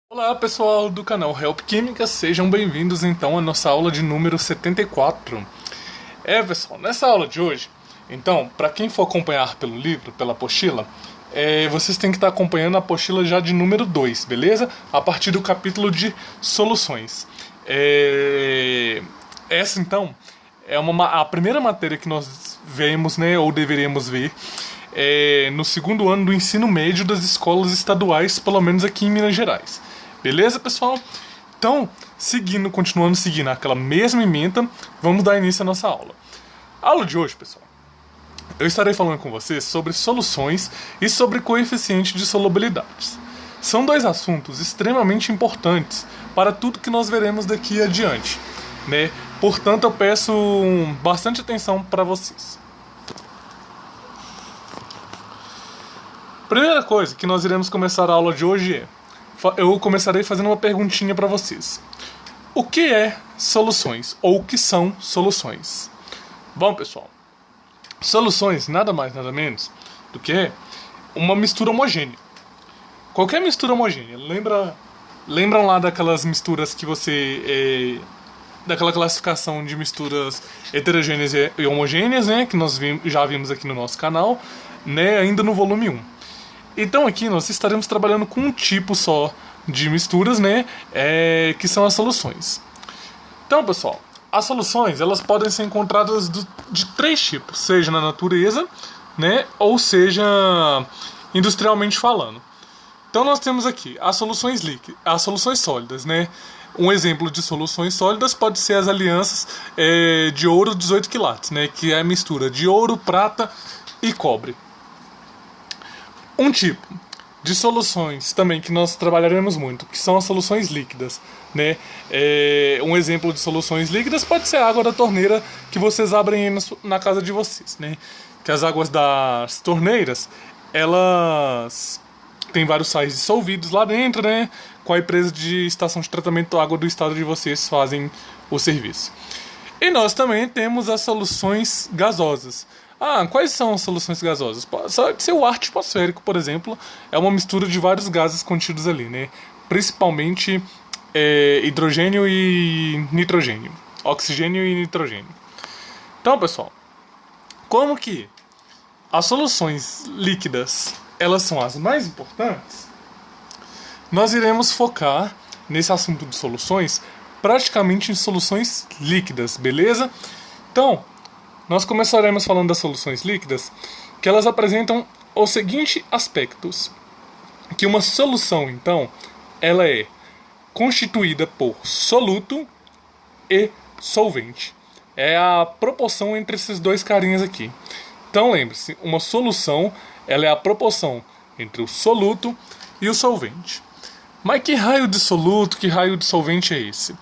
Olá pessoal do canal Help Química, sejam bem-vindos então à nossa aula de número 74. Pessoal, nessa aula de hoje, então, para quem for acompanhar pelo livro, pela apostila, vocês têm que estar acompanhando a apostila já de número 2, beleza? A partir do capítulo de soluções. Essa então é a primeira matéria que nós vemos, né, ou deveríamos ver, no segundo ano do ensino médio das escolas estaduais, pelo menos aqui em Minas Gerais. Beleza, pessoal? Então, continuando seguindo aquela mesma ementa, vamos dar início à nossa aula. A aula de hoje, pessoal, eu estarei falando com vocês sobre soluções e sobre coeficiente de solubilidades. São dois assuntos extremamente importantes para tudo que nós veremos daqui adiante, né? Portanto, eu peço bastante atenção para vocês. Primeira coisa que nós iremos começar a aula de hoje eu começarei fazendo uma perguntinha para vocês. O que é soluções? Ou o que são soluções? Bom, pessoal, soluções nada mais nada menos do que uma mistura homogênea. Qualquer mistura homogênea. Lembram lá daquelas misturas que você... daquela classificação de misturas heterogêneas e homogêneas, né? Que nós já vimos aqui no nosso canal, né? Ainda no volume 1. Então aqui nós estaremos trabalhando com um tipo só de misturas, né, que são as soluções. Então, pessoal, as soluções elas podem ser encontradas de três tipos, seja na natureza, né, ou seja industrialmente falando. Então nós temos aqui as soluções líquidas, as soluções sólidas, né. Um exemplo de soluções sólidas pode ser as alianças de ouro 18 quilates, né, que é a mistura de ouro, prata e cobre. Um tipo de soluções também que nós trabalharemos muito, que são as soluções líquidas, né? Um exemplo de soluções líquidas pode ser a água da torneira que vocês abrem aí na casa de vocês, né? Que as águas das torneiras, elas têm vários sais dissolvidos lá dentro, né? Com a empresa de estação de tratamento da água do estado de vocês fazem o serviço. E nós também temos as soluções gasosas. Quais são as soluções gasosas? Pode ser o ar atmosférico, por exemplo. É uma mistura de vários gases contidos ali, né? Principalmente hidrogênio e nitrogênio. Oxigênio e nitrogênio. Então, pessoal, como que as soluções líquidas elas são as mais importantes, nós iremos focar nesse assunto de soluções praticamente em soluções líquidas, beleza? Então, nós começaremos falando das soluções líquidas, que elas apresentam os seguintes aspectos. Que uma solução, então, ela é constituída por soluto e solvente. É a proporção entre esses dois carinhas aqui. Então, lembre-se, uma solução ela é a proporção entre o soluto e o solvente. Mas que raio de soluto, que raio de solvente é esse?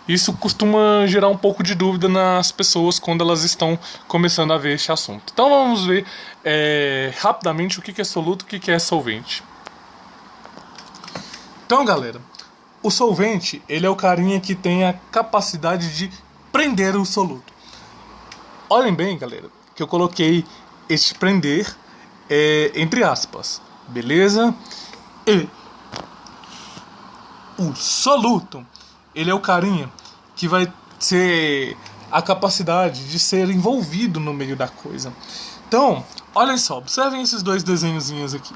Isso costuma gerar um pouco de dúvida nas pessoas quando elas estão começando a ver este assunto. Então vamos ver rapidamente o que é soluto e o que é solvente. Então, galera, o solvente ele é o carinha que tem a capacidade de prender o soluto. Olhem bem, galera, que eu coloquei este prender entre aspas, beleza? E o soluto ele é o carinha que vai ter a capacidade de ser envolvido no meio da coisa. Então, olhem só, observem esses dois desenhozinhos aqui.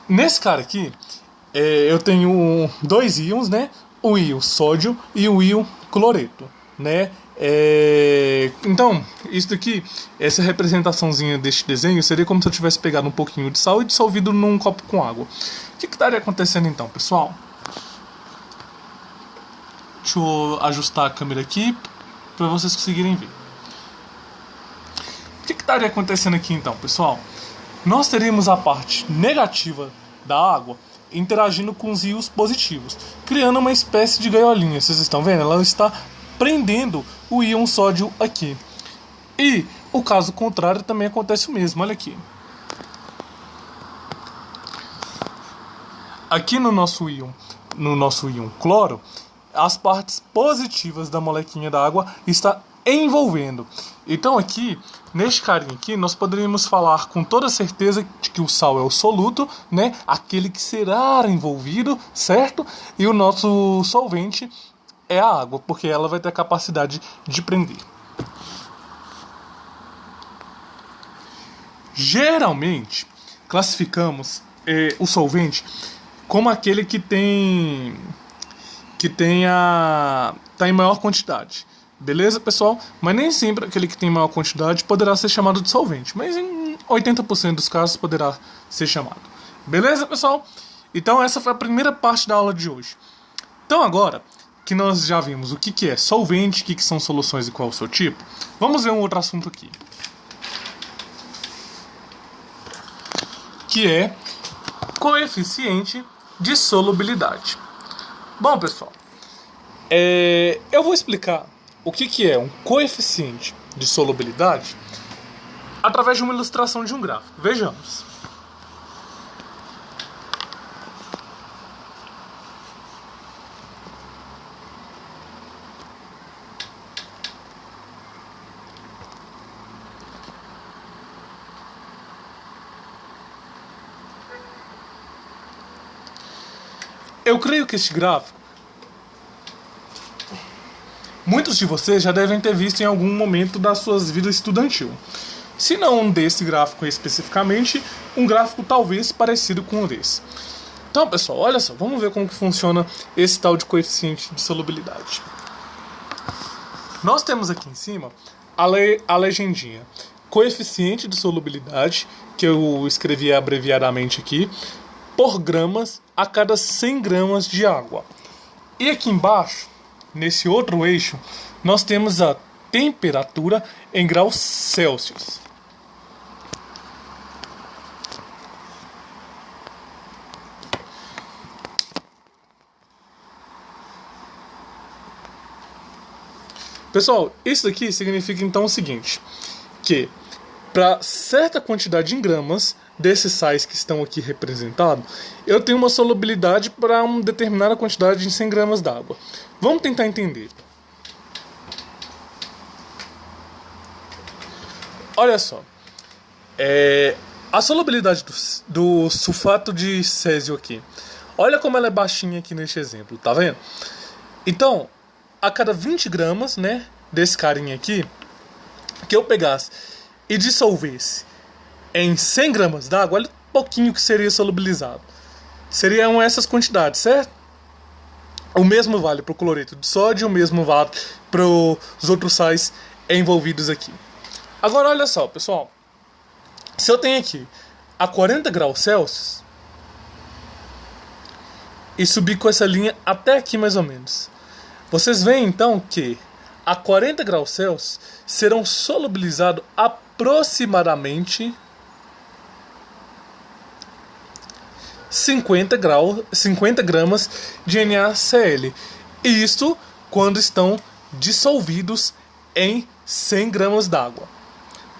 Nesse cara aqui, eu tenho dois íons, né? O íon sódio e o íon cloreto, né? Então, isso daqui, essa representaçãozinha deste desenho seria como se eu tivesse pegado um pouquinho de sal e dissolvido num copo com água. O que estaria acontecendo então, pessoal? Deixa eu ajustar a câmera aqui para vocês conseguirem ver. O que estaria acontecendo aqui então, pessoal? Nós teríamos a parte negativa da água interagindo com os íons positivos, criando uma espécie de gaiolinha. Vocês estão vendo? Ela está prendendo o íon sódio aqui. E o caso contrário também acontece o mesmo. Olha aqui. Aqui no nosso íon cloro, as partes positivas da molequinha da água está envolvendo. Então aqui, neste carinha aqui, nós poderíamos falar com toda certeza de que o sal é o soluto, né? Aquele que será envolvido, certo? E o nosso solvente é a água, porque ela vai ter a capacidade de prender. Geralmente, classificamos o solvente como aquele que tá em maior quantidade. Beleza, pessoal? Mas nem sempre aquele que tem maior quantidade poderá ser chamado de solvente. Mas em 80% dos casos poderá ser chamado. Beleza, pessoal? Então essa foi a primeira parte da aula de hoje. Então agora que nós já vimos o que é solvente, o que são soluções e qual é o seu tipo, vamos ver um outro assunto aqui. Que é coeficiente de solubilidade. Bom, pessoal, eu vou explicar o que é um coeficiente de solubilidade através de uma ilustração de um gráfico. Vejamos. Eu creio que este gráfico muitos de vocês já devem ter visto em algum momento das suas vidas estudantil. Se não desse gráfico especificamente, um gráfico talvez parecido com o desse. Então, pessoal, olha só, vamos ver como que funciona esse tal de coeficiente de solubilidade. Nós temos aqui em cima a legendinha. Coeficiente de solubilidade, que eu escrevi abreviadamente aqui, por gramas a cada 100 gramas de água. E aqui embaixo, nesse outro eixo, nós temos a temperatura em graus Celsius. Pessoal, isso aqui significa então o seguinte, que para certa quantidade em gramas desses sais que estão aqui representados, eu tenho uma solubilidade para uma determinada quantidade em 100 gramas d'água. Vamos tentar entender. Olha só. A solubilidade do sulfato de césio aqui. Olha como ela é baixinha aqui neste exemplo, tá vendo? Então, a cada 20 gramas, né, desse carinha aqui, que eu pegasse e dissolvesse em 100 gramas d'água, olha o pouquinho que seria solubilizado. Seriam essas quantidades, certo? O mesmo vale para o cloreto de sódio, o mesmo vale para os outros sais envolvidos aqui. Agora olha só, pessoal. Se eu tenho aqui a 40 graus Celsius e subir com essa linha até aqui mais ou menos, vocês veem então que a 40 graus Celsius serão solubilizados aproximadamente 50 gramas de NaCl. E isto quando estão dissolvidos em 100 gramas d'água.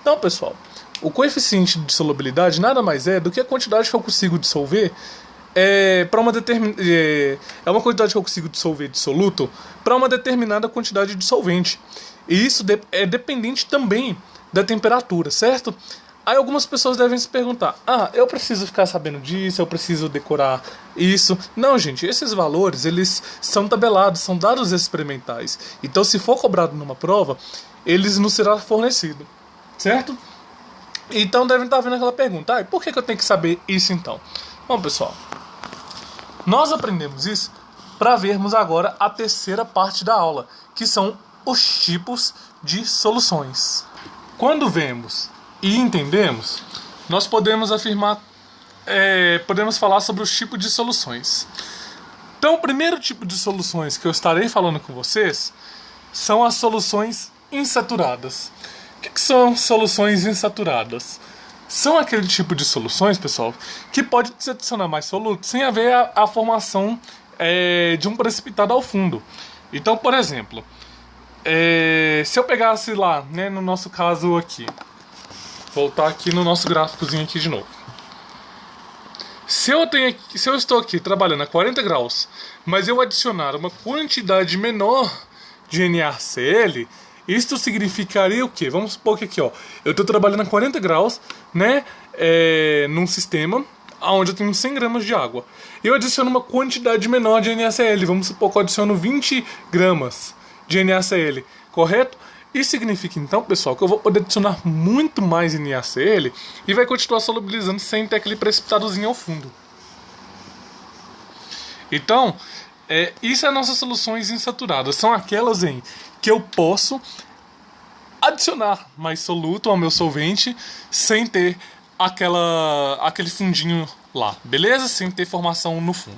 Então, pessoal, o coeficiente de solubilidade nada mais é do que a quantidade que eu consigo dissolver para uma é uma quantidade que eu consigo dissolver de soluto para uma determinada quantidade de solvente. E isso é dependente também da temperatura, certo? Aí algumas pessoas devem se perguntar: eu preciso ficar sabendo disso, eu preciso decorar isso. Não, gente, esses valores, eles são tabelados, são dados experimentais. Então, se for cobrado numa prova, eles nos serão fornecidos, certo? Então devem estar vendo aquela pergunta: por que eu tenho que saber isso então? Bom, pessoal, nós aprendemos isso para vermos agora a terceira parte da aula, que são os tipos de soluções. Quando vemos e entendemos, nós podemos afirmar, podemos falar sobre os tipos de soluções. Então, o primeiro tipo de soluções que eu estarei falando com vocês são as soluções insaturadas. O que são soluções insaturadas? São aquele tipo de soluções, pessoal, que pode se adicionar mais soluto sem haver a formação de um precipitado ao fundo. Então, por exemplo, se eu pegasse lá, né, no nosso caso aqui, voltar aqui no nosso gráficozinho aqui de novo. Se eu estou aqui trabalhando a 40 graus, mas eu adicionar uma quantidade menor de NaCl, Isto significaria o quê? Vamos supor que aqui, ó, eu estou trabalhando a 40 graus, né, num sistema onde eu tenho 100 gramas de água. Eu adiciono uma quantidade menor de NaCl, vamos supor que eu adiciono 20 gramas de NaCl, correto? Isso significa então, pessoal, que eu vou poder adicionar muito mais NaCl e vai continuar solubilizando sem ter aquele precipitadozinho ao fundo. Então, isso é nossas soluções insaturadas. São aquelas em que eu posso adicionar mais soluto ao meu solvente sem ter aquele fundinho lá, beleza? Sem ter formação no fundo.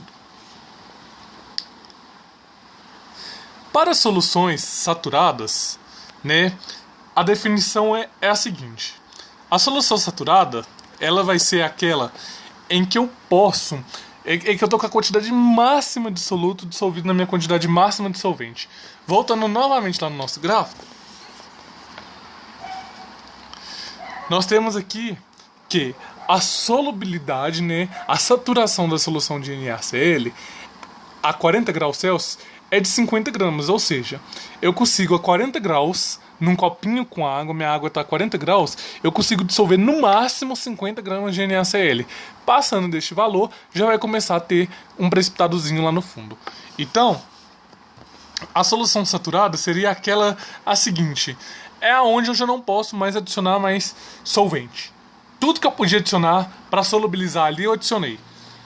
Para soluções saturadas, né, a definição é a seguinte: a solução saturada, ela vai ser aquela em que eu posso, em que eu tô com a quantidade máxima de soluto dissolvido na minha quantidade máxima de solvente. Voltando novamente lá no nosso gráfico, nós temos aqui que a solubilidade, né, a saturação da solução de NaCl a 40 graus Celsius é de 50 gramas, ou seja, eu consigo a 40 graus, num copinho com água, minha água está a 40 graus, eu consigo dissolver no máximo 50 gramas de NaCl. Passando deste valor, já vai começar a ter um precipitadozinho lá no fundo. Então, a solução saturada seria a seguinte: é aonde eu já não posso mais adicionar mais solvente. Tudo que eu podia adicionar para solubilizar ali, eu adicionei.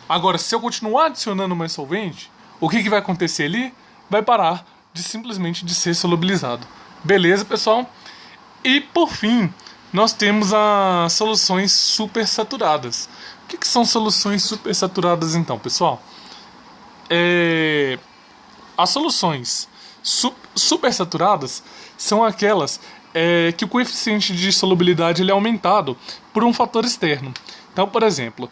Agora, se eu continuar adicionando mais solvente, o que vai acontecer ali? Vai parar simplesmente de ser solubilizado. Beleza, pessoal? E, por fim, nós temos as soluções supersaturadas. O que são soluções supersaturadas, então, pessoal? As soluções supersaturadas são aquelas que o coeficiente de solubilidade ele é aumentado por um fator externo. Então, por exemplo,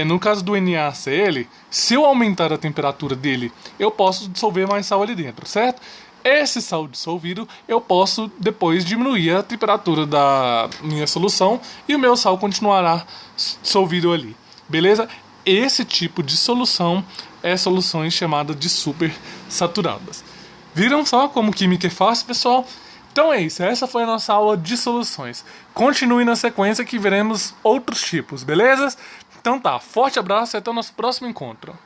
no caso do NaCl, se eu aumentar a temperatura dele, eu posso dissolver mais sal ali dentro, certo? Esse sal dissolvido, eu posso depois diminuir a temperatura da minha solução e o meu sal continuará dissolvido ali, beleza? Esse tipo de solução é soluções chamadas de supersaturadas. Viram só como química é fácil, pessoal? Então é isso, essa foi a nossa aula de soluções. Continue na sequência que veremos outros tipos, beleza? Então tá, forte abraço e até o nosso próximo encontro.